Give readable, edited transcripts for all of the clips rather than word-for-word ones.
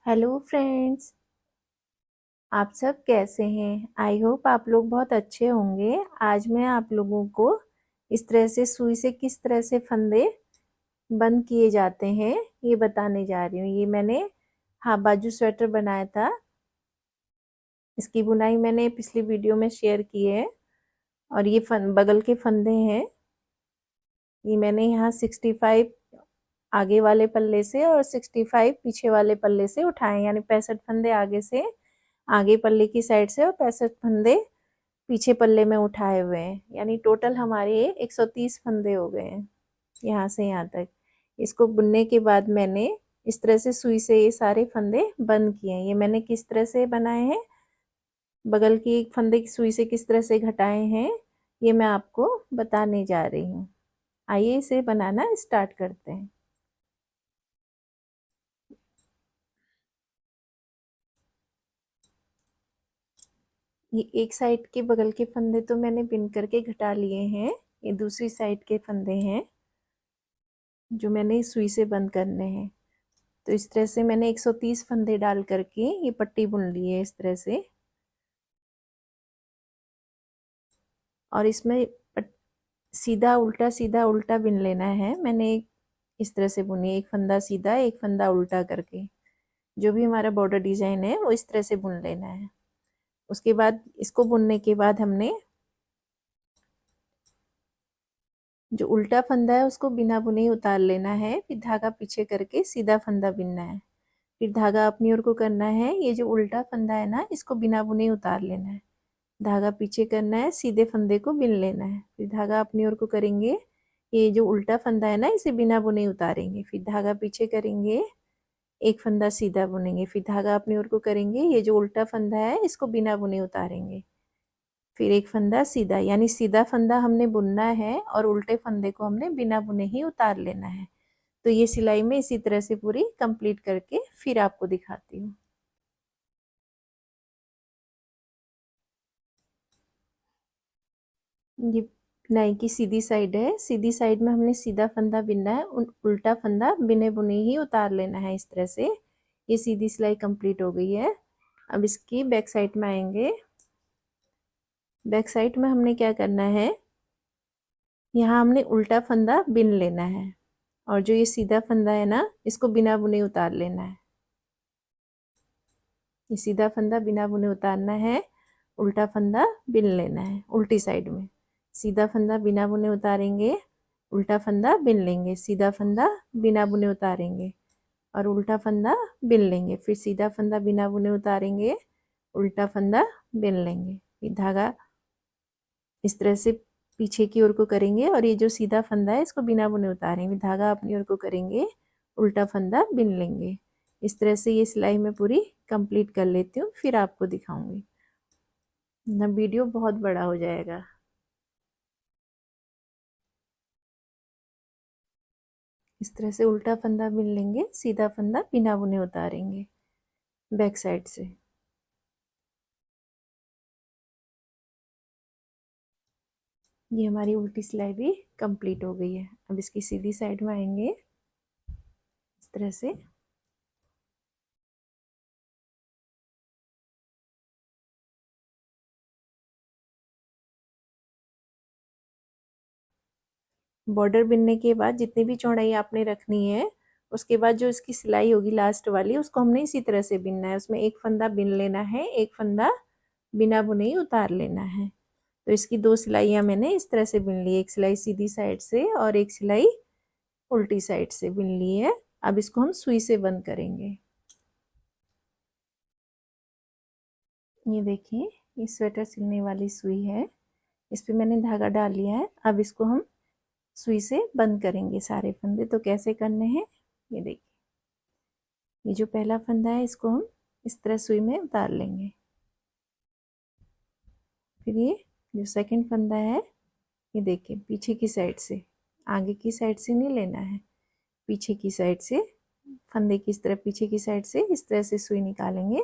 Hello friends. आप सब कैसे हैं? आई होप आप लोग बहुत अच्छे होंगे। आज मैं आप लोगों को इस तरह से सुई से किस तरह से फंदे बंद किए जाते हैं ये बताने जा रही हूँ। ये मैंने हाफ बाजू स्वेटर बनाया था। इसकी बुनाई मैंने पिछली वीडियो में शेयर की है। और ये बगल के फंदे हैं। ये मैंने यहाँ 65 आगे वाले पल्ले से और 65 पीछे वाले पल्ले से उठाए, यानी 65 फंदे आगे से, आगे पल्ले की साइड से, और 65 फंदे पीछे पल्ले में उठाए हुए हैं। यानी टोटल हमारे 130 फंदे हो गए हैं यहाँ से यहाँ तक। इसको बुनने के बाद मैंने इस तरह से सुई से ये सारे फंदे बंद किए हैं। ये मैंने किस तरह से बनाए हैं, बगल की एक फंदे की सुई से किस तरह से घटाए हैं, ये मैं आपको बताने जा रही हूँ। आइए इसे बनाना स्टार्ट करते हैं। ये एक साइड के बगल के फंदे तो मैंने बिन करके घटा लिए हैं। ये दूसरी साइड के फंदे हैं जो मैंने सुई से बंद करने हैं। तो इस तरह से मैंने 130 फंदे डाल करके ये पट्टी बुन ली है इस तरह से। और इसमें सीधा उल्टा बिन लेना है। मैंने इस तरह से बुनी, एक फंदा सीधा एक फंदा उल्टा करके। जो भी हमारा बॉर्डर डिजाइन है वो इस तरह से बुन लेना है। उसके बाद इसको बुनने के बाद हमने जो उल्टा फंदा है उसको बिना बुने ही उतार लेना है। फिर धागा पीछे करके सीधा फंदा बिनना है। फिर धागा अपनी ओर को करना है। ये जो उल्टा फंदा है ना, इसको बिना बुने ही उतार लेना है। धागा पीछे करना है, सीधे फंदे को बिन लेना है। फिर धागा अपनी ओर को करेंगे। ये जो उल्टा फंदा है ना, इसे बिना बुने उतारेंगे। फिर धागा पीछे करेंगे, एक फंदा सीधा बुनेंगे। फिर धागा अपनी ओर को करेंगे, ये जो उल्टा फंदा है इसको बिना बुने उतारेंगे। फिर एक फंदा सीधा, यानी सीधा फंदा हमने बुनना है और उल्टे फंदे को हमने बिना बुने ही उतार लेना है। तो ये सिलाई में इसी तरह से पूरी कंप्लीट करके फिर आपको दिखाती हूँ। ये नाई की सीधी साइड है। सीधी साइड में हमने सीधा फंदा बिनना है, उल्टा फंदा बिने बुने ही उतार लेना है इस तरह से। ये सीधी सिलाई कंप्लीट हो गई है। अब इसकी बैक साइड में आएंगे। बैक साइड में हमने क्या करना है, यहाँ हमने उल्टा फंदा बिन लेना है और जो ये सीधा फंदा है ना, इसको बिना बुने उतार लेना है। ये सीधा फंदा बिना बुने उतारना है, उल्टा फंदा बिन लेना है उल्टी साइड में। सीधा फंदा बिना बुने उतारेंगे, उल्टा फंदा बिन लेंगे, सीधा फंदा बिना बुने उतारेंगे और उल्टा फंदा बिन लेंगे। फिर सीधा फंदा बिना बुने उतारेंगे, उल्टा फंदा बिन लेंगे। फिर धागा इस तरह से पीछे की ओर को करेंगे और ये जो सीधा फंदा है इसको बिना बुने उतारेंगे। धागा अपनी ओर को करेंगे, उल्टा फंदा बिन लेंगे। इस तरह से ये सिलाई मैं पूरी कंप्लीट कर लेती हूँ, फिर आपको दिखाऊंगी ना। वीडियो बहुत बड़ा हो जाएगा। इस तरह से उल्टा फंदा बिन लेंगे, सीधा फंदा बिना बुने उतारेंगे बैक साइड से। ये हमारी उल्टी सिलाई भी कंप्लीट हो गई है। अब इसकी सीधी साइड में आएंगे इस तरह से। बॉर्डर बिनने के बाद जितनी भी चौड़ाई आपने रखनी है, उसके बाद जो इसकी सिलाई होगी लास्ट वाली, उसको हमने इसी तरह से बिनना है। उसमें एक फंदा बिन लेना है, एक फंदा बिना बुने ही उतार लेना है। तो इसकी दो सिलाइयाँ मैंने इस तरह से बिन ली, एक सिलाई सीधी साइड से और एक सिलाई उल्टी साइड से बिन ली है। अब इसको हम सुई से बंद करेंगे। ये देखिए, ये स्वेटर सिलने वाली सुई है। इस पर मैंने धागा डाल लिया है। अब इसको हम सुई से बंद करेंगे सारे फंदे। तो कैसे करने हैं, ये देखिए। ये जो पहला फंदा है इसको हम इस तरह सुई में उतार लेंगे। फिर ये जो सेकंड फंदा है, ये देखिए पीछे की साइड से, आगे की साइड से नहीं लेना है, पीछे की साइड से फंदे की इस तरह पीछे की साइड से इस तरह से सुई निकालेंगे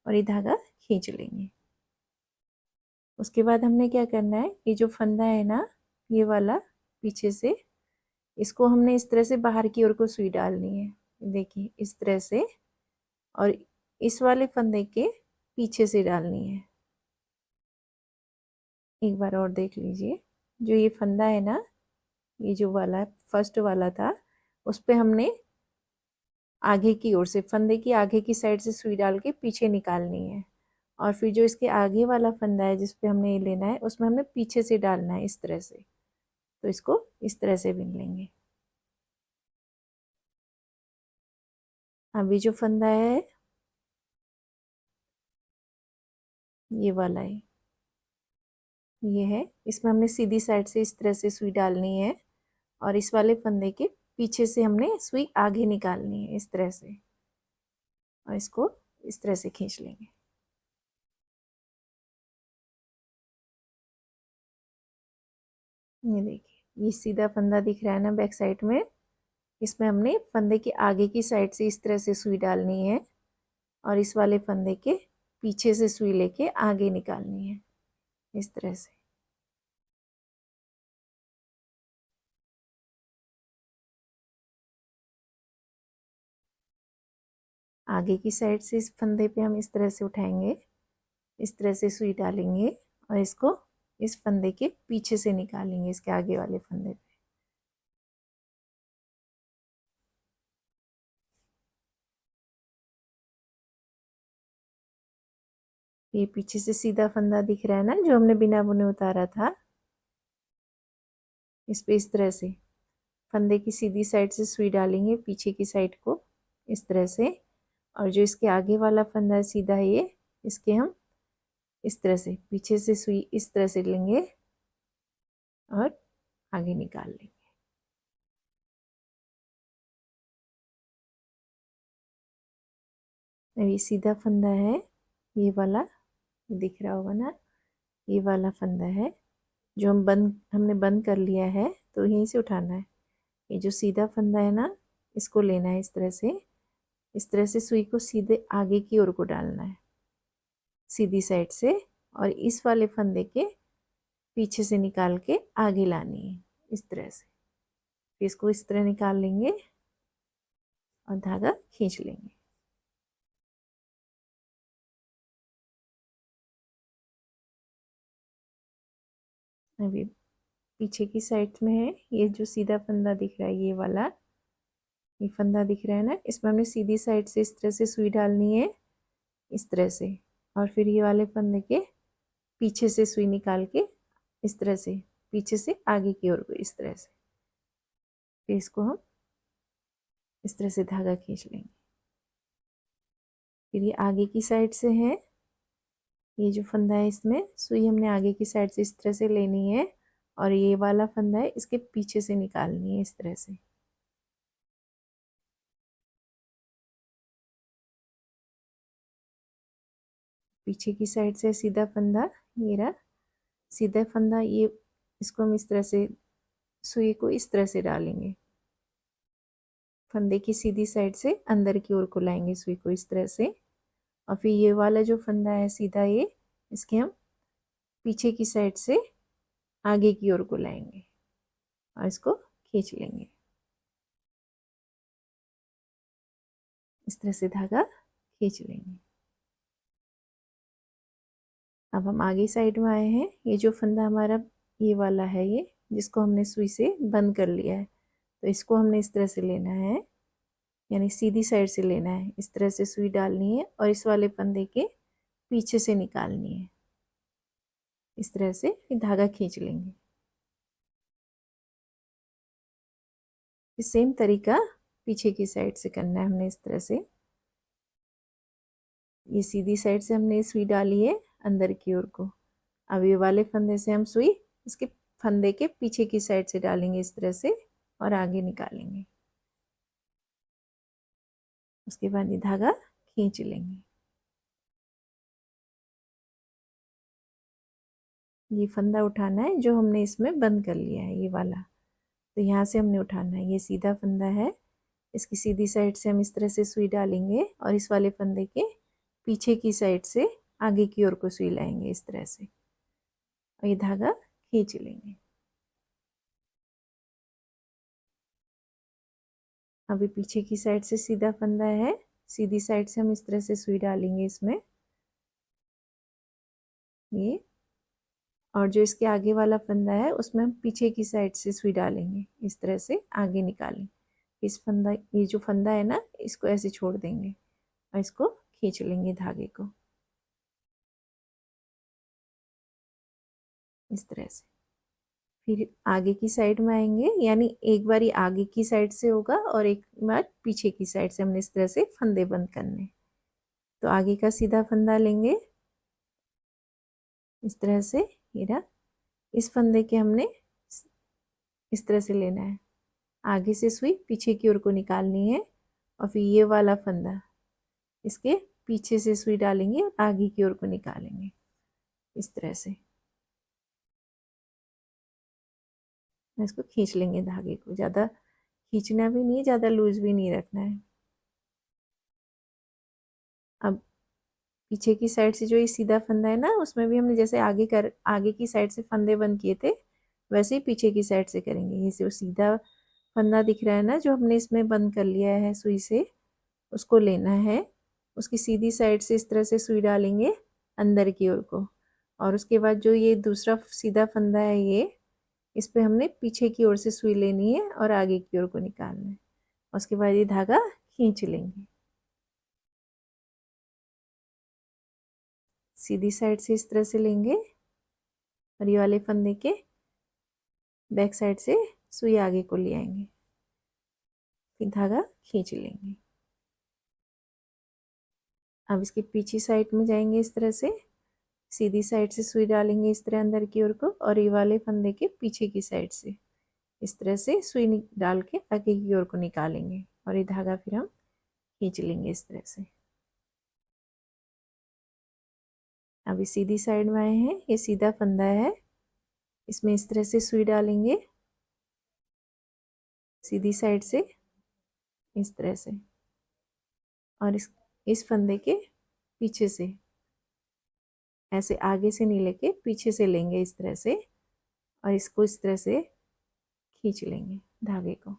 और ये धागा खींच लेंगे। उसके बाद हमने क्या करना है, ये जो फंदा है ना, ये वाला पीछे से, इसको हमने इस तरह से बाहर की ओर को सुई डालनी है। देखिए इस तरह से, और इस वाले फंदे के पीछे से डालनी है। एक बार और देख लीजिए, जो ये फंदा है ना, ये जो वाला फर्स्ट वाला था, उस पे हमने आगे की ओर से फंदे की आगे की साइड से सुई डाल के पीछे निकालनी है। और फिर जो इसके आगे वाला फंदा है जिस पे हमने ये लेना है, उसमें हमने पीछे से डालना है इस तरह से। तो इसको इस तरह से बिन लेंगे। अभी जो फंदा है ये वाला है, ये है, इसमें हमने सीधी साइड से इस तरह से सुई डालनी है और इस वाले फंदे के पीछे से हमने सुई आगे निकालनी है इस तरह से, और इसको इस तरह से खींच लेंगे। ये देखिए, ये सीधा फंदा दिख रहा है ना बैक साइड में, इसमें हमने फंदे के आगे की साइड से इस तरह से सुई डालनी है और इस वाले फंदे के पीछे से सुई लेके आगे निकालनी है इस तरह से। आगे की साइड से इस फंदे पे हम इस तरह से उठाएंगे, इस तरह से सुई डालेंगे और इसको इस फंदे के पीछे से निकालेंगे इसके आगे वाले फंदे पे। ये पीछे से सीधा फंदा दिख रहा है ना, जो हमने बिना बुने उतारा था, इस पे इस तरह से फंदे की सीधी साइड से सुई डालेंगे पीछे की साइड को इस तरह से, और जो इसके आगे वाला फंदा है सीधा है ये, इसके हम इस तरह से पीछे से सुई इस तरह से लेंगे और आगे निकाल लेंगे। अब ये सीधा फंदा है, ये वाला दिख रहा होगा ना, ये वाला फंदा है जो हमने बंद कर लिया है, तो यहीं से उठाना है। ये जो सीधा फंदा है ना, इसको लेना है इस तरह से, इस तरह से सुई को सीधे आगे की ओर को डालना है सीधी साइड से, और इस वाले फंदे के पीछे से निकाल के आगे लानी है इस तरह से। इसको इस तरह निकाल लेंगे और धागा खींच लेंगे। अभी पीछे की साइड में है, ये जो सीधा फंदा दिख रहा है ये वाला, ये फंदा दिख रहा है ना, इसमें हमने सीधी साइड से इस तरह से सुई डालनी है इस तरह से, और फिर ये वाले फंदे के पीछे से सुई निकाल के इस तरह से पीछे से आगे की ओर को इस तरह से, फिर इसको हम इस तरह से धागा खींच लेंगे। फिर ये आगे की साइड से है, ये जो फंदा है इसमें सुई हमने आगे की साइड से इस तरह से लेनी है, और ये वाला फंदा है इसके पीछे से निकालनी है इस तरह से। पीछे की साइड से सीधा फंदा, ये रहा सीधा फंदा, ये इसको हम इस तरह से सुई को इस तरह से डालेंगे, फंदे की सीधी साइड से अंदर की ओर को लाएंगे सुई को इस तरह से, और फिर ये वाला जो फंदा है सीधा, ये इसके हम पीछे की साइड से आगे की ओर को लाएंगे और इसको खींच लेंगे इस तरह से, धागा खींच लेंगे। अब हम आगे साइड में आए हैं, ये जो फंदा हमारा ये वाला है, ये जिसको हमने सुई से बंद कर लिया है, तो इसको हमने इस तरह से लेना है, यानी सीधी साइड से लेना है, इस तरह से सुई डालनी है और इस वाले फंदे के पीछे से निकालनी है इस तरह से, फिर धागा खींच लेंगे। सेम तरीका पीछे की साइड से करना है हमने इस तरह से। ये सीधी साइड से हमने सुई डाली है अंदर की ओर को, अब ये वाले फंदे से हम सुई इसके फंदे के पीछे की साइड से डालेंगे इस तरह से और आगे निकालेंगे। उसके बाद ये धागा खींच लेंगे। ये फंदा उठाना है जो हमने इसमें बंद कर लिया है, ये वाला, तो यहाँ से हमने उठाना है। ये सीधा फंदा है, इसकी सीधी साइड से हम इस तरह से सुई डालेंगे और इस वाले फंदे के पीछे की साइड से आगे की ओर को सुई लाएंगे इस तरह से, और ये धागा खींच लेंगे। अभी पीछे की साइड से सीधा फंदा है, सीधी साइड से हम इस तरह से सुई डालेंगे इसमें, ये। और जो इसके आगे वाला फंदा है उसमें हम पीछे की साइड से सुई डालेंगे, इस तरह से आगे निकालें। इस फंदा, ये जो फंदा है ना, इसको ऐसे छोड़ देंगे और इसको खींच लेंगे धागे को इस तरह से। फिर आगे की साइड में आएंगे, यानी एक बारी आगे की साइड से होगा और एक बार पीछे की साइड से हमने इस तरह से फंदे बंद करने। तो आगे का सीधा फंदा लेंगे इस तरह से, ये रहा। इस फंदे के हमने इस तरह से लेना है, आगे से सुई पीछे की ओर को निकालनी है और फिर ये वाला फंदा इसके पीछे से सुई डालेंगे और आगे की ओर को निकालेंगे इस तरह से। इसको खींच लेंगे धागे को, ज़्यादा खींचना भी नहीं है, ज़्यादा लूज भी नहीं रखना है। अब पीछे की साइड से जो ये सीधा फंदा है ना, उसमें भी हमने जैसे आगे की साइड से फंदे बंद किए थे, वैसे ही पीछे की साइड से करेंगे। ये जो सीधा फंदा दिख रहा है ना, जो हमने इसमें बंद कर लिया है सुई से, उसको लेना है। उसकी सीधी साइड से इस तरह से सुई डालेंगे अंदर की ओर को, और उसके बाद जो ये दूसरा सीधा फंदा है, ये इस पे हमने पीछे की ओर से सुई लेनी है और आगे की ओर को निकालना है। उसके बाद ये धागा खींच लेंगे सीधी साइड से इस तरह से लेंगे और ये वाले फंदे के बैक साइड से सुई आगे को ले आएंगे, फिर धागा खींच लेंगे। अब इसके पीछे साइड में जाएंगे इस तरह से, सीधी साइड से सुई डालेंगे इस तरह अंदर की ओर को, और ये वाले फंदे के पीछे की साइड से इस तरह से सुई डाल के आगे की ओर को निकालेंगे और ये धागा फिर हम खींच लेंगे इस तरह से। अभी सीधी साइड में आए हैं, ये सीधा फंदा है, इसमें इस तरह से सुई डालेंगे सीधी साइड से इस तरह से, और इस फंदे के पीछे से ऐसे आगे से नहीं लेके पीछे से लेंगे इस तरह से, और इसको इस तरह से खींच लेंगे धागे को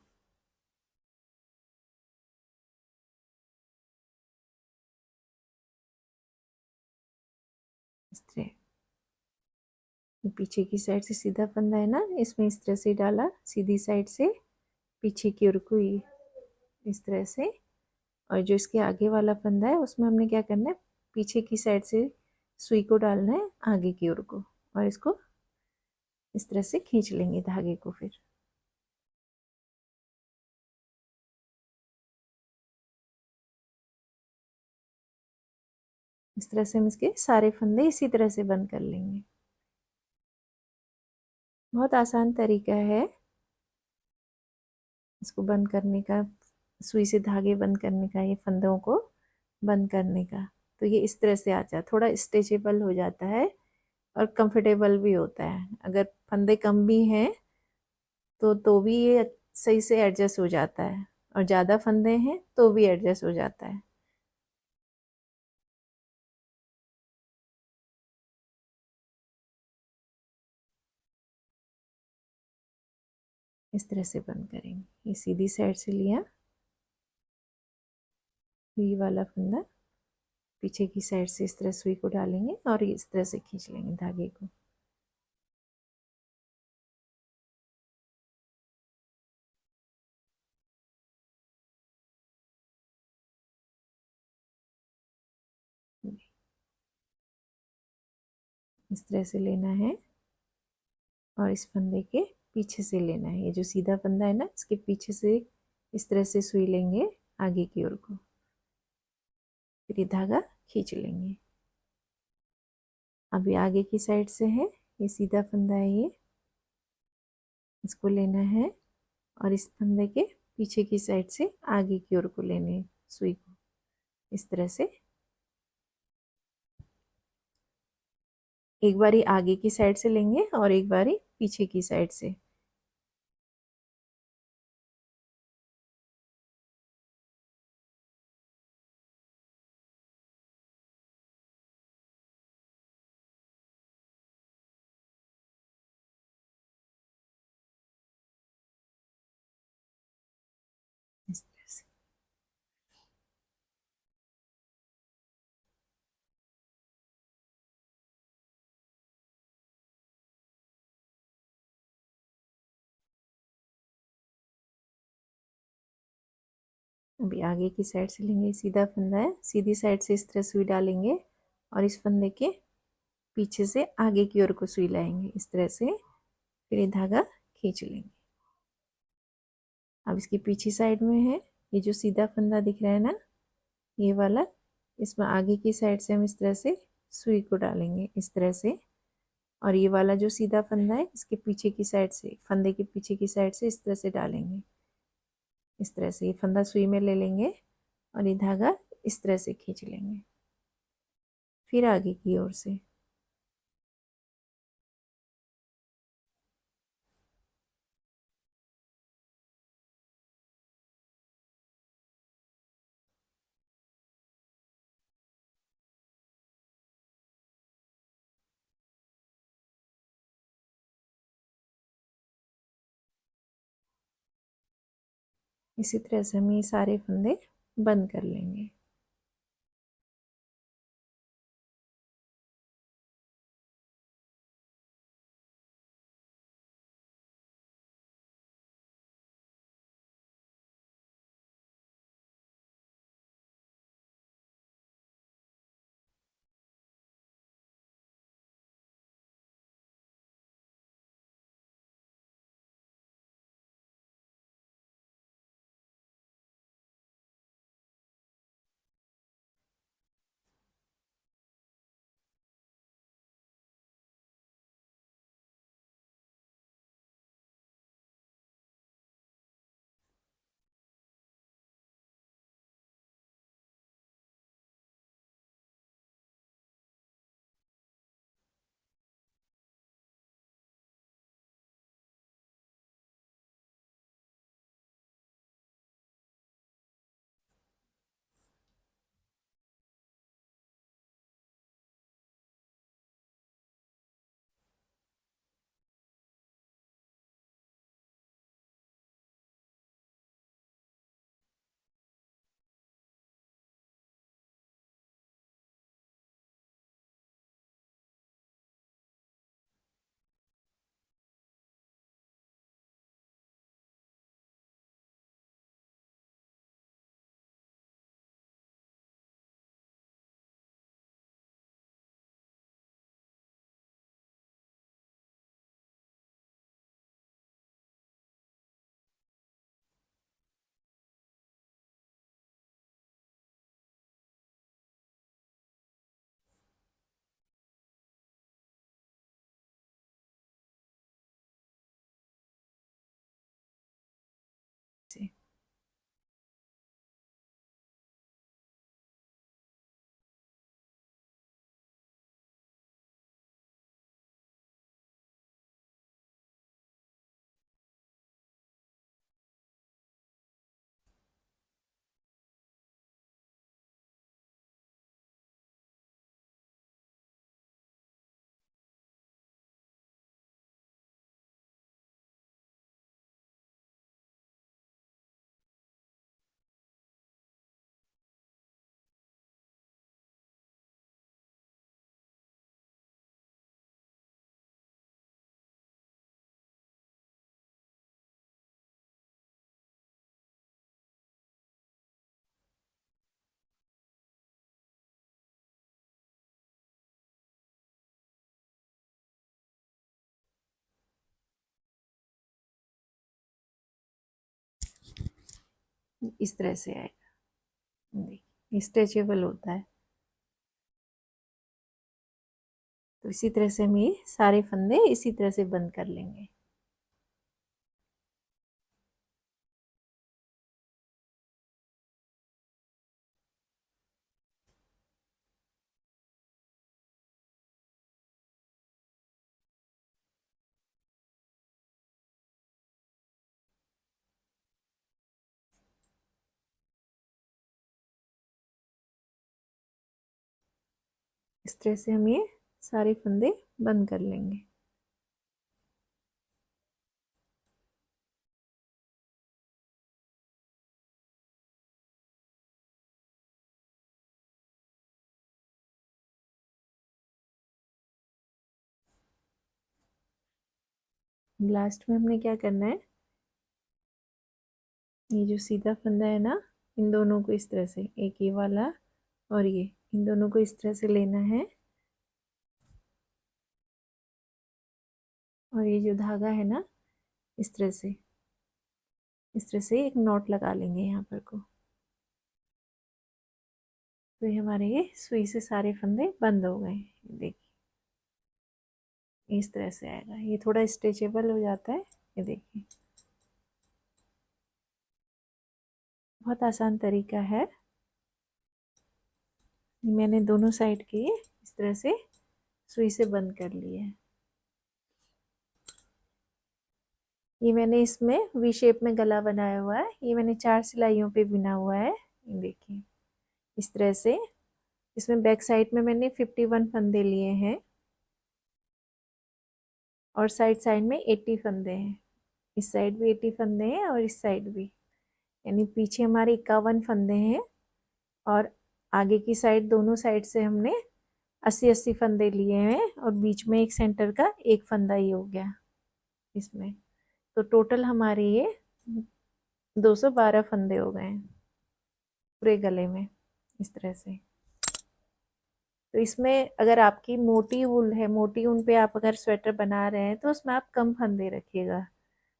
इस तरह। पीछे की साइड से सीधा फंदा है ना, इसमें इस तरह से डाला सीधी साइड से पीछे की ओर को इस तरह से, और जो इसके आगे वाला फंदा है उसमें हमने क्या करना है, पीछे की साइड से सुई को डालना है आगे की ओर को, और इसको इस तरह से खींच लेंगे धागे को। फिर इस तरह से हम इसके सारे फंदे इसी तरह से बंद कर लेंगे। बहुत आसान तरीका है इसको बंद करने का, सुई से धागे बंद करने का, ये फंदों को बंद करने का। तो ये इस तरह से आ जाता है, थोड़ा स्ट्रेचेबल हो जाता है और कंफर्टेबल भी होता है। अगर फंदे कम भी हैं तो भी ये सही से एडजस्ट हो जाता है, और ज़्यादा फंदे हैं तो भी एडजस्ट हो जाता है। इस तरह से बंद करेंगे। ये सीधी साइड से लिया, ये वाला फंदा पीछे की साइड से इस तरह सुई को डालेंगे और इस तरह से खींच लेंगे धागे को। इस तरह से लेना है और इस फंदे के पीछे से लेना है, ये जो सीधा फंदा है ना, इसके पीछे से इस तरह से सुई लेंगे आगे की ओर को, फिर ये धागा खींच लेंगे। अभी आगे की साइड से है, ये सीधा फंदा है, ये इसको लेना है और इस फंदे के पीछे की साइड से आगे की ओर को लेने सुई को इस तरह से। एक बारी आगे की साइड से लेंगे और एक बारी पीछे की साइड से। इस तरह से अभी आगे की साइड से लेंगे, सीधा फंदा है, सीधी साइड से इस तरह सुई डालेंगे और इस फंदे के पीछे से आगे की ओर को सुई लाएंगे इस तरह से, फिर ये धागा खींच लेंगे। अब इसकी पीछे साइड में है ये जो सीधा फंदा दिख रहा है ना, ये वाला, इसमें आगे की साइड से हम इस तरह से सुई को डालेंगे इस तरह से, और ये वाला जो सीधा फंदा है इसके पीछे की साइड से, फंदे के पीछे की साइड से इस तरह से डालेंगे। इस तरह से ये फंदा सुई में ले लेंगे और ये धागा इस तरह से खींच लेंगे, फिर आगे की ओर से। इसी तरह से हम ये सारे फंदे बंद कर लेंगे। इस तरह से आएगा, देखिए स्ट्रेचेबल होता है। तो इसी तरह से हम ये सारे फंदे इसी तरह से बंद कर लेंगे। इस तरह से हम ये सारे फंदे बंद कर लेंगे। लास्ट में हमने क्या करना है, ये जो सीधा फंदा है ना, इन दोनों को इस तरह से, एक ये वाला और ये, इन दोनों को इस तरह से लेना है। और ये जो धागा है ना, इस तरह से एक नॉट लगा लेंगे यहाँ पर को। तो ये हमारे ये सुई से सारे फंदे बंद हो गए। देखिए इस तरह से आएगा, ये थोड़ा स्ट्रेचेबल हो जाता है। ये देखिए बहुत आसान तरीका है। मैंने दोनों साइड के इस तरह से सुई से बंद कर लिए है। ये मैंने इसमें वी शेप में गला बनाया हुआ है। ये मैंने 4 सिलाइयों पे बिना हुआ है। देखिए इस तरह से। इसमें बैक साइड में मैंने 51 फंदे लिए हैं और साइड साइड में 80 फंदे हैं। इस साइड भी 80 फंदे हैं और इस साइड भी, यानी पीछे हमारे 51 फंदे हैं और आगे की साइड, दोनों साइड से हमने 80-80 फंदे लिए हैं और बीच में एक सेंटर का एक फंदा ही हो गया इसमें। तो टोटल हमारे ये 212 फंदे हो गए हैं पूरे गले में इस तरह से। तो इसमें अगर आपकी मोटी ऊन है, मोटी ऊन पे आप अगर स्वेटर बना रहे हैं तो उसमें आप कम फंदे रखिएगा।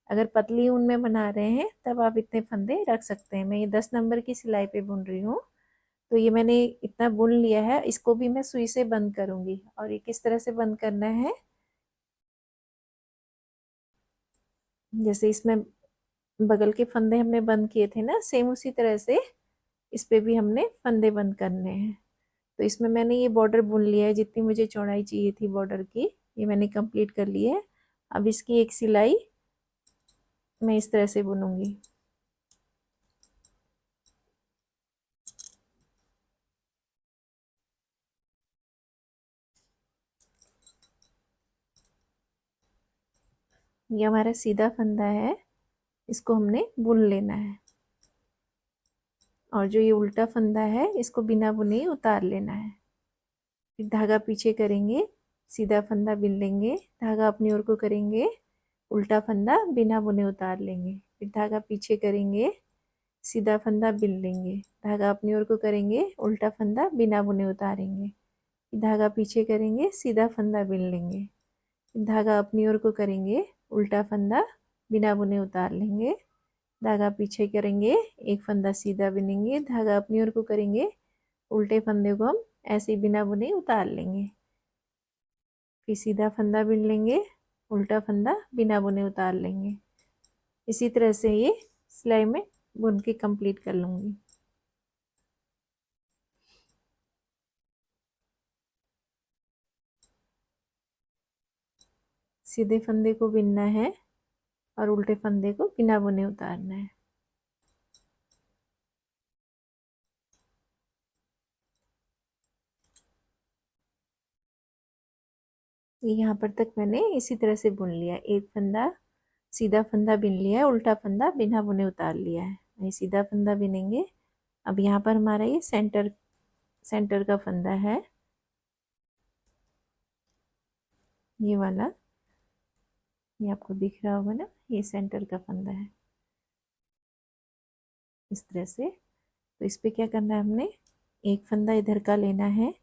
अगर पतली ऊन में बना रहे हैं तब आप इतने फंदे रख सकते हैं। मैं ये 10 नंबर की सिलाई पे बुन रही हूँ, तो ये मैंने इतना बुन लिया है। इसको भी मैं सुई से बंद करूंगी। और ये किस तरह से बंद करना है, जैसे इसमें बगल के फंदे हमने बंद किए थे ना, सेम उसी तरह से इस पे भी हमने फंदे बंद करने हैं। तो इसमें मैंने ये बॉर्डर बुन लिया है, जितनी मुझे चौड़ाई चाहिए थी बॉर्डर की, ये मैंने कंप्लीट कर ली है। अब इसकी एक सिलाई मैं इस तरह से बुनूंगी। ये हमारा सीधा फंदा है, इसको हमने बुन लेना है। और जो ये उल्टा फंदा है इसको बिना बुने ही उतार लेना है। फिर धागा पीछे करेंगे, सीधा फंदा बिन लेंगे, धागा अपनी ओर को करेंगे, उल्टा फंदा बिना बुने उतार लेंगे। फिर धागा पीछे करेंगे, सीधा फंदा बिन लेंगे, धागा अपनी ओर को करेंगे, उल्टा फंदा बिना बुने उतारेंगे। धागा पीछे करेंगे, सीधा फंदा बिन लेंगे, धागा अपनी ओर को करेंगे, उल्टा फंदा बिना बुने उतार लेंगे, धागा पीछे करेंगे, एक फंदा सीधा बिनेंगे, धागा अपनी ओर को करेंगे, उल्टे फंदे को हम ऐसे ही बिना बुने उतार लेंगे। फिर सीधा फंदा बिन लेंगे, उल्टा फंदा बिना बुने उतार लेंगे। इसी तरह से ये सिलाई में बुन के कंप्लीट कर लूँगी। सीधे फंदे को बिनना है और उल्टे फंदे को बिना बुने उतारना है। यहाँ पर तक मैंने इसी तरह से बुन लिया। एक फंदा सीधा फंदा बिन लिया है, उल्टा फंदा बिना बुने उतार लिया है। ये सीधा फंदा बिनेंगे। अब यहाँ पर हमारा ये सेंटर का फंदा है, ये वाला, ये आपको दिख रहा होगा ना, ये सेंटर का फंदा है इस तरह से। तो इस पे क्या करना है, हमने एक फंदा इधर का लेना है,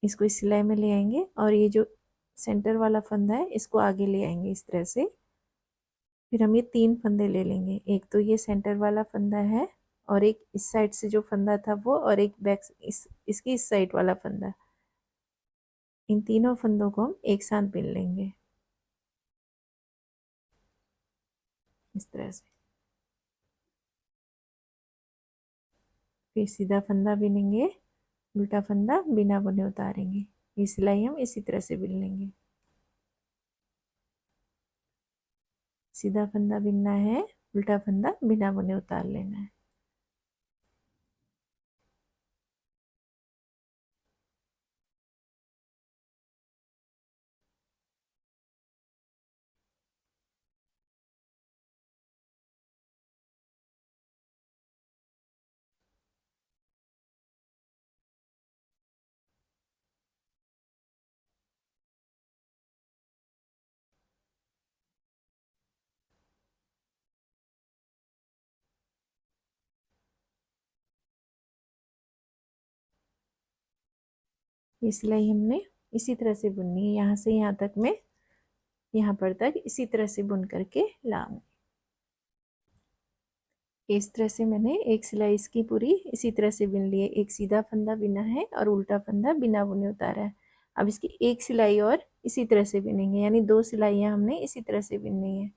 इसको इस सिलाई में ले आएंगे और ये जो सेंटर वाला फंदा है इसको आगे ले आएंगे इस तरह से। फिर हम ये 3 फंदे ले लेंगे। एक तो ये सेंटर वाला फंदा है और एक इस साइड से जो फंदा था वो, और एक बैक इसकी इस साइड वाला फंदा। इन तीनों फंदों को हम एक साथ बिन लेंगे इस तरह से। फिर सीधा फंदा बिनेंगे, उल्टा फंदा बिना बुने उतारेंगे। ये सिलाई हम इसी तरह से बिन लेंगे। सीधा फंदा बिनना है, उल्टा फंदा बिना बुने उतार लेना है। ये सिलाई हमने इसी तरह से बुननी है, यहाँ से यहाँ तक मैं यहाँ पर तक इसी तरह से बुन करके लाऊंगी। इस तरह से मैंने एक सिलाई इसकी पूरी इसी तरह से बुन ली है। एक सीधा फंदा बिना है और उल्टा फंदा बिना बुने उतारा है। अब इसकी एक सिलाई और इसी तरह से बुनेंगे, यानी 2 सिलाइयाँ हमने इसी तरह से बुननी है।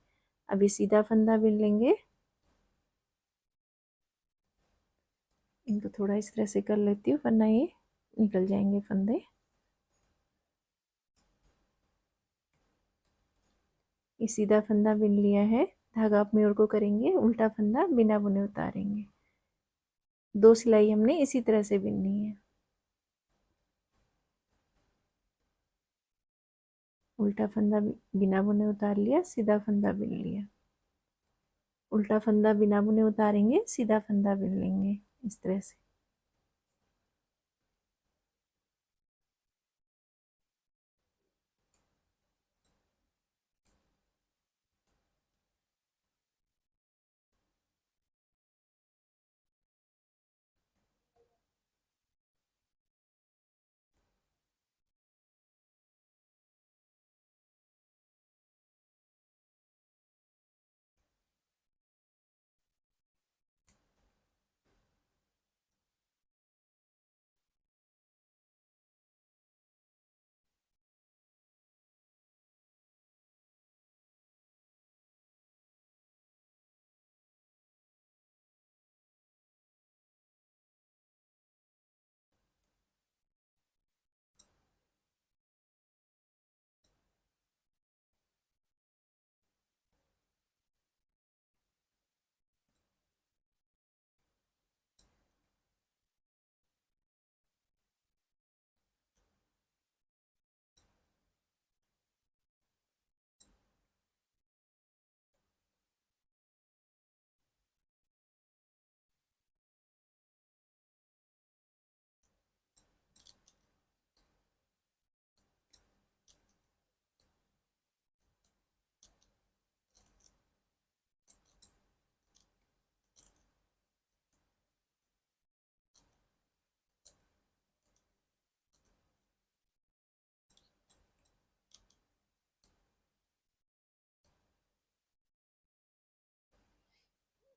अब ये सीधा फंदा बुन लेंगे, इनको थोड़ा इस तरह से कर लेती हूँ वरना ये निकल जाएंगे फंदे। ये सीधा फंदा बुन लिया है, धागा अपनी ओर को करेंगे, उल्टा फंदा बिना बुने उतारेंगे। 2 सिलाई हमने इसी तरह से बुननी है। उल्टा फंदा बिना बुने उतार लिया, सीधा फंदा बुन लिया। उल्टा फंदा बिना बुने उतारेंगे, सीधा फंदा बुन लेंगे इस तरह से।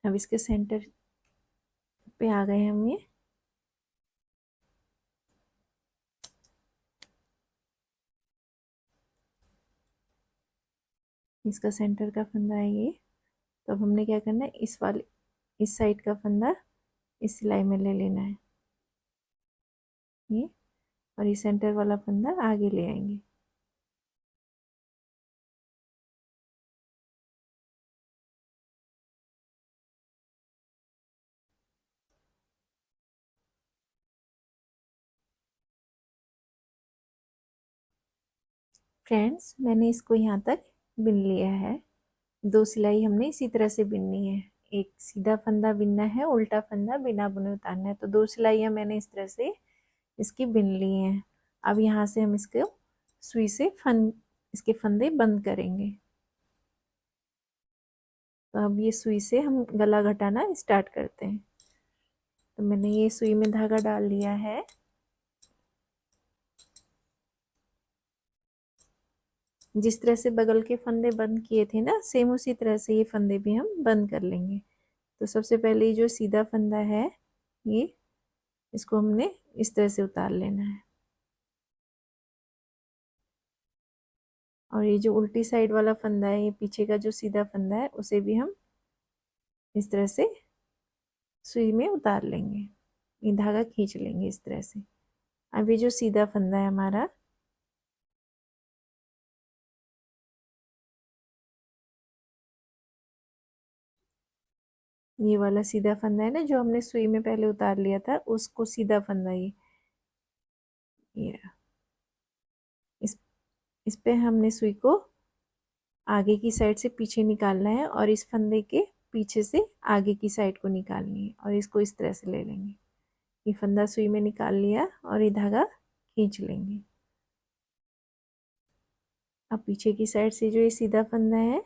अब इसके सेंटर पे आ गए हम। ये इसका सेंटर का फंदा है ये। तो अब हमने क्या करना है, इस साइड का फंदा इस सिलाई में ले लेना है ये, और ये सेंटर वाला फंदा आगे ले आएंगे। फ्रेंड्स, मैंने इसको यहाँ तक बिन लिया है। 2 सिलाई हमने इसी तरह से बिननी है। एक सीधा फंदा बिनना है, उल्टा फंदा बिना बुने उतारना है। तो 2 सिलाइयाँ मैंने इस तरह से इसकी बिन ली हैं। अब यहाँ से हम इसको सुई से इसके फंदे बंद करेंगे। तो अब ये सुई से हम गला घटाना स्टार्ट करते हैं। तो मैंने ये सुई में धागा डाल लिया है। जिस तरह से बगल के फंदे बंद किए थे ना, सेम उसी तरह से ये फंदे भी हम बंद कर लेंगे। तो सबसे पहले जो सीधा फंदा है ये, इसको हमने इस तरह से उतार लेना है। और ये जो उल्टी साइड वाला फंदा है, ये पीछे का जो सीधा फंदा है, उसे भी हम इस तरह से सुई में उतार लेंगे। ये धागा खींच लेंगे इस तरह से। अब ये जो सीधा फंदा है हमारा, ये वाला सीधा फंदा है ना जो हमने सुई में पहले उतार लिया था, उसको सीधा फंदा ये रहा। इस पे हमने सुई को आगे की साइड से पीछे निकालना है और इस फंदे के पीछे से आगे की साइड को निकालनी है और इसको इस तरह से ले लेंगे। ये फंदा सुई में निकाल लिया और ये धागा खींच लेंगे। अब पीछे की साइड से जो ये सीधा फंदा है,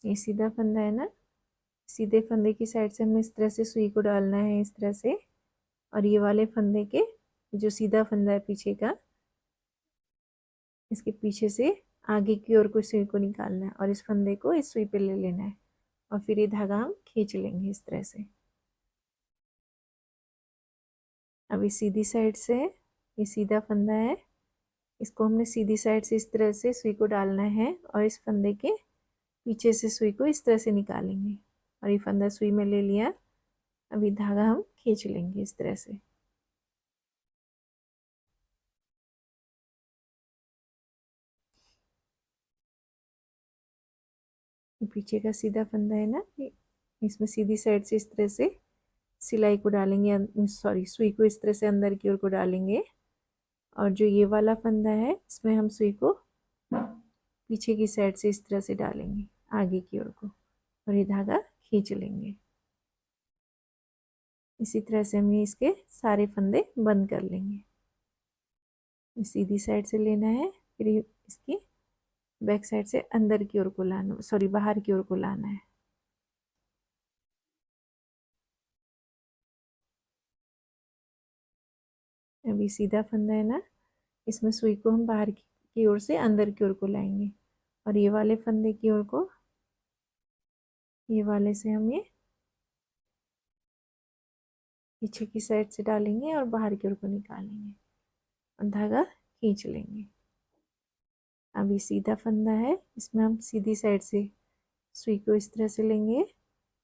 ये सीधा फंदा है ना, सीधे फंदे की साइड से हमें इस तरह से सुई को डालना है, इस तरह से। और ये वाले फंदे के जो सीधा फंदा है पीछे का, इसके पीछे से आगे की ओर को सुई को निकालना है और इस फंदे को इस सुई पे ले लेना है और फिर ये धागा हम खींच लेंगे इस तरह से। अब इस सीधी साइड से ये सीधा फंदा है, इसको हमने सीधी साइड से इस तरह से सुई को डालना है और इस फंदे के पीछे से सुई को इस तरह से निकालेंगे और ये फंदा सुई में ले लिया। अभी धागा हम खींच लेंगे इस तरह से। पीछे का सीधा फंदा है ना, इसमें सीधी साइड से इस तरह से सिलाई को डालेंगे, सॉरी सुई को इस तरह से अंदर की ओर को डालेंगे और जो ये वाला फंदा है इसमें हम सुई को पीछे की साइड से इस तरह से डालेंगे आगे की ओर को और ये धागा खींच लेंगे। इसी तरह से हम ये इसके सारे फंदे बंद कर लेंगे। सीधी साइड से लेना है, फिर इसकी बैक साइड से अंदर की ओर को लाना, सॉरी बाहर की ओर को लाना है। अभी सीधा फंदा है ना, इसमें सुई को हम बाहर की ओर से अंदर की ओर को लाएंगे और ये वाले फंदे की ओर को ये वाले से हम ये पीछे की साइड से डालेंगे और बाहर की ओर को निकालेंगे और धागा खींच लेंगे। अभी सीधा फंदा है, इसमें हम सीधी साइड से सुई को इस तरह से लेंगे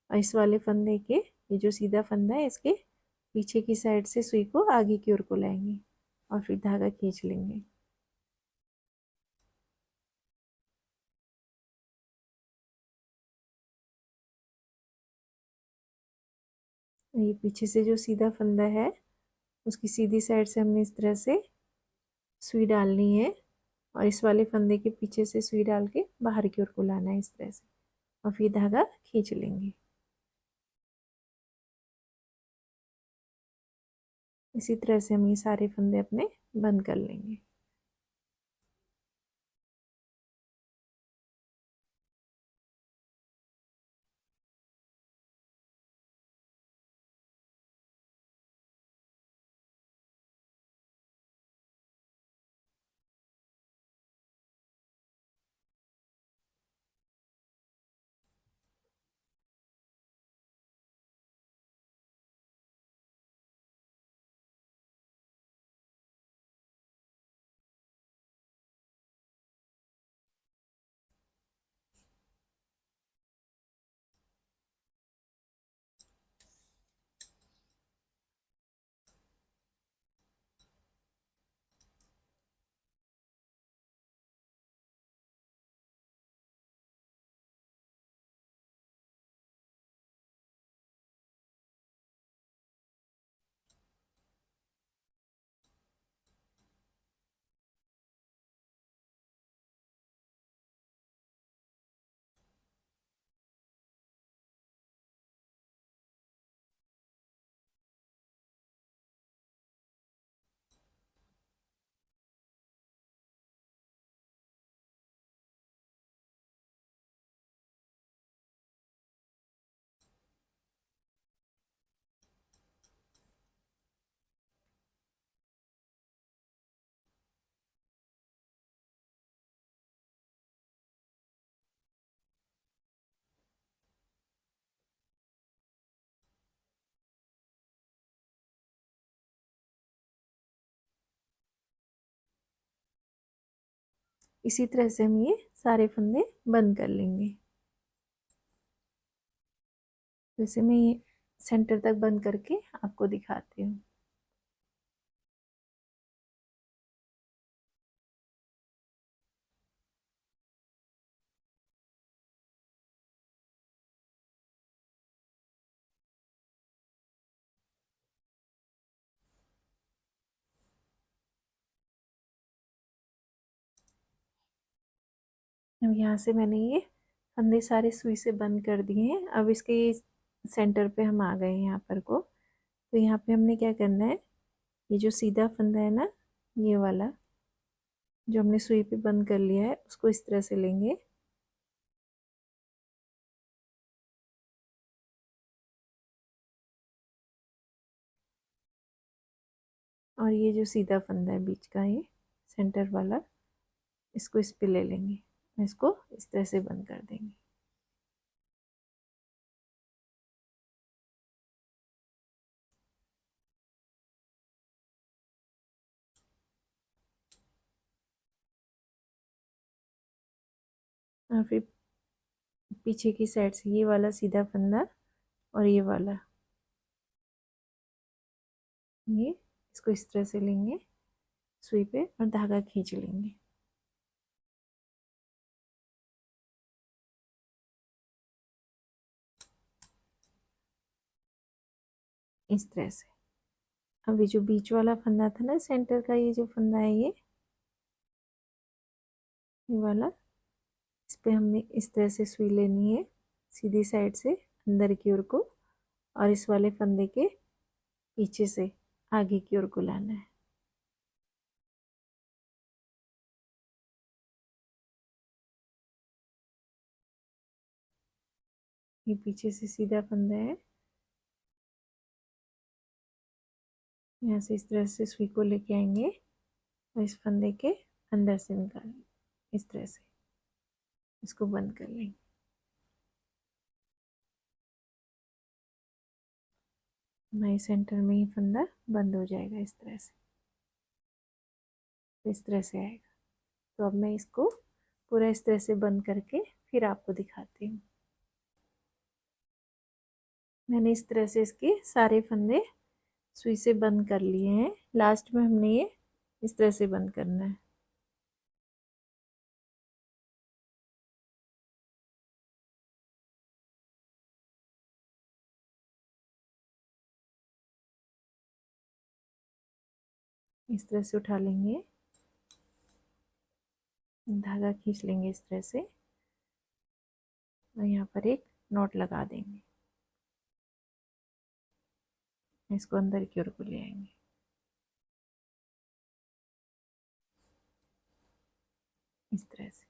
और इस वाले फंदे के ये जो सीधा फंदा है इसके पीछे की साइड से सुई को आगे की ओर को लाएंगे और फिर धागा खींच लेंगे। ये पीछे से जो सीधा फंदा है उसकी सीधी साइड से हमने इस तरह से सुई डालनी है और इस वाले फंदे के पीछे से सुई डाल के बाहर की ओर को लाना है इस तरह से और फिर धागा खींच लेंगे। इसी तरह से हम ये सारे फंदे अपने बंद कर लेंगे। इसी तरह से हम ये सारे फंदे बंद कर लेंगे। जैसे मैं ये सेंटर तक बंद करके आपको दिखाती हूँ। अब यहाँ से मैंने ये फंदे सारे सुई से बंद कर दिए हैं। अब इसके सेंटर पे हम आ गए हैं यहाँ पर को। तो यहाँ पे हमने क्या करना है, ये जो सीधा फंदा है ना, ये वाला जो हमने सुई पे बंद कर लिया है उसको इस तरह से लेंगे और ये जो सीधा फंदा है बीच का, ये सेंटर वाला, इसको इस पे ले लेंगे, इसको इस तरह से बंद कर देंगे। और फिर पीछे की साइड से ये वाला सीधा फंदा और ये वाला, ये इसको इस तरह से लेंगे सुई पे और धागा खींच लेंगे। इस तरह से। अब ये जो बीच वाला फंदा था ना सेंटर का, ये जो फंदा है ये वाला, इस पे हमने इस तरह से सुई लेनी है सीधी साइड से अंदर की ओर को, और इस वाले फंदे के पीछे से आगे की ओर को लाना है। ये पीछे से सीधा फंदा है, यहाँ से इस तरह से सुई को लेके आएंगे और इस फंदे के अंदर से निकालेंगे, इस तरह से इसको बंद कर लेंगे। नए सेंटर में ही फंदा बंद हो जाएगा इस तरह से, इस तरह से आएगा। तो अब मैं इसको पूरा इस तरह से बंद करके फिर आपको दिखाती हूँ। मैंने इस तरह से इसके सारे फंदे सुई से बंद कर लिए हैं। लास्ट में हमने ये इस तरह से बंद करना है। इस तरह से उठा लेंगे, धागा खींच लेंगे इस तरह से और यहाँ पर एक नॉट लगा देंगे, इसको अंदर की ओर को ले आएंगे। इस तरह से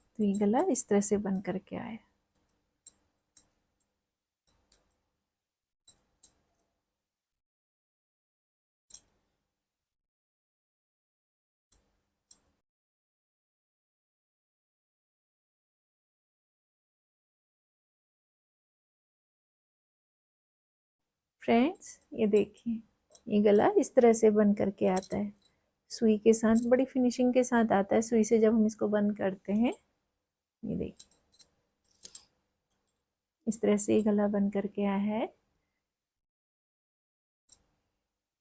तो ये गला इस तरह से बन करके आया। फ्रेंड्स ये देखिए, ये गला इस तरह से बन करके आता है, सुई के साथ बड़ी फिनिशिंग के साथ आता है। सुई से जब हम इसको बंद करते हैं, ये देखिए इस तरह से ये गला बन करके आया है।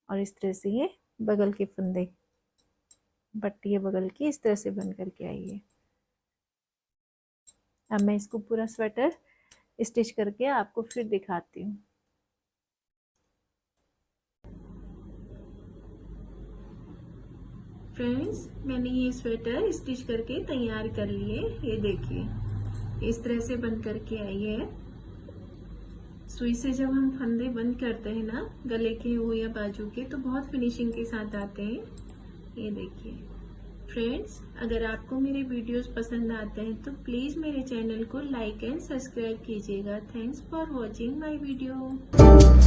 और इस तरह से ये बगल के फंदे, पट्टी है बगल की, इस तरह से बन करके आई है। अब मैं इसको पूरा स्वेटर स्टिच करके आपको फिर दिखाती हूँ। फ्रेंड्स मैंने ये स्वेटर स्टिच करके तैयार कर लिए। ये देखिए इस तरह से बन करके आई है। सुई से जब हम फंदे बंद करते हैं ना, गले के हो या बाजू के, तो बहुत फिनिशिंग के साथ आते हैं। ये देखिए फ्रेंड्स, अगर आपको मेरे वीडियोस पसंद आते हैं तो प्लीज मेरे चैनल को लाइक एंड सब्सक्राइब कीजिएगा। Thanks for watching my video.